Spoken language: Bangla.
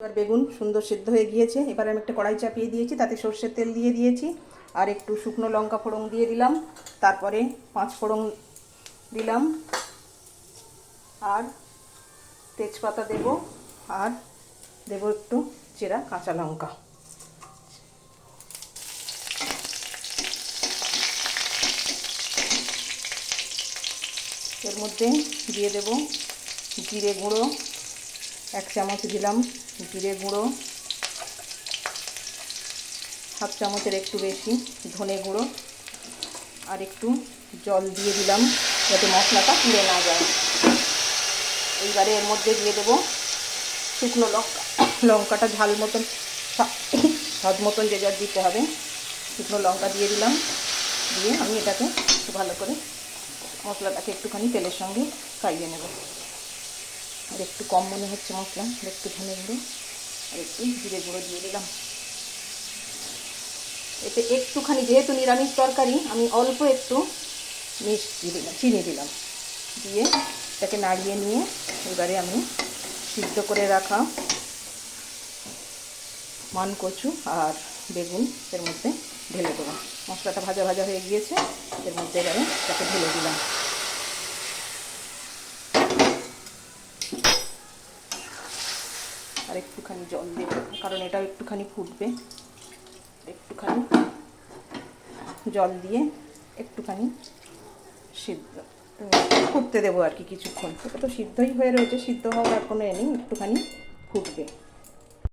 এবার বেগুন সুন্দর সিদ্ধ হয়ে গিয়েছে। এবার আমি একটা কড়াই চাপিয়ে দিয়েছি, তাতে সর্ষের তেল দিয়ে দিয়েছি আর একটু শুকনো লঙ্কা ফোড়ন দিয়ে দিলাম, তারপরে 5 ফোড়ন দিলাম আর তেজপাতা দেব আর দেব একটু চেরা কাঁচা লঙ্কা। এর মধ্যে দিয়ে দেব জিরে গুঁড়ো, 1 চামচ দিলাম জিরে গুঁড়ো, হাফ চামচের একটু বেশি ধনে গুঁড়ো আর একটু জল দিয়ে দিলাম যাতে মশলাটা পুড়ে না যায়। এইবারে এর মধ্যে দিয়ে দেবো শুকনো লঙ্কা, লঙ্কাটা ঝাল মতন স্বাদ মতন যে যার দিতে হবে। শুকনো লঙ্কা দিয়ে দিলাম, দিয়ে আমি এটাকে একটু ভালো করে মশলাটাকে একটুখানি তেলের সঙ্গে খাইয়ে নেব। আর একটু কম মনে হচ্ছে মশলা, একটু ধনে গুঁড়ো আর একটু জিরে গুঁড়ো দিয়ে দিলাম। এতে একটুখানি, যেহেতু নিরামিষ তরকারি, আমি অল্প একটু মিষ্টি দিলাম, চিনি দিলাম, দিয়ে এটাকে নাড়িয়ে নিয়ে এবারে আমি সিদ্ধ করে রাখা মানকচু আর বেগুন এর মধ্যে ঢেলে দেবো। মশলাটা ভাজা ভাজা হয়ে গিয়েছে, এর মধ্যে এবারে এটাকে ঢেলে দিলাম। আর একটুখানি জল দেব, কারণ এটাও একটুখানি ফুটবে। একটুখানি জল দিয়ে একটুখানি সিদ্ধ ফুটতে দেবো আর কি কিছুক্ষণ। এটা তো সিদ্ধই হয়ে রয়েছে, সিদ্ধ হওয়ার আর কোনো নেই, একটুখানি ফুটবে।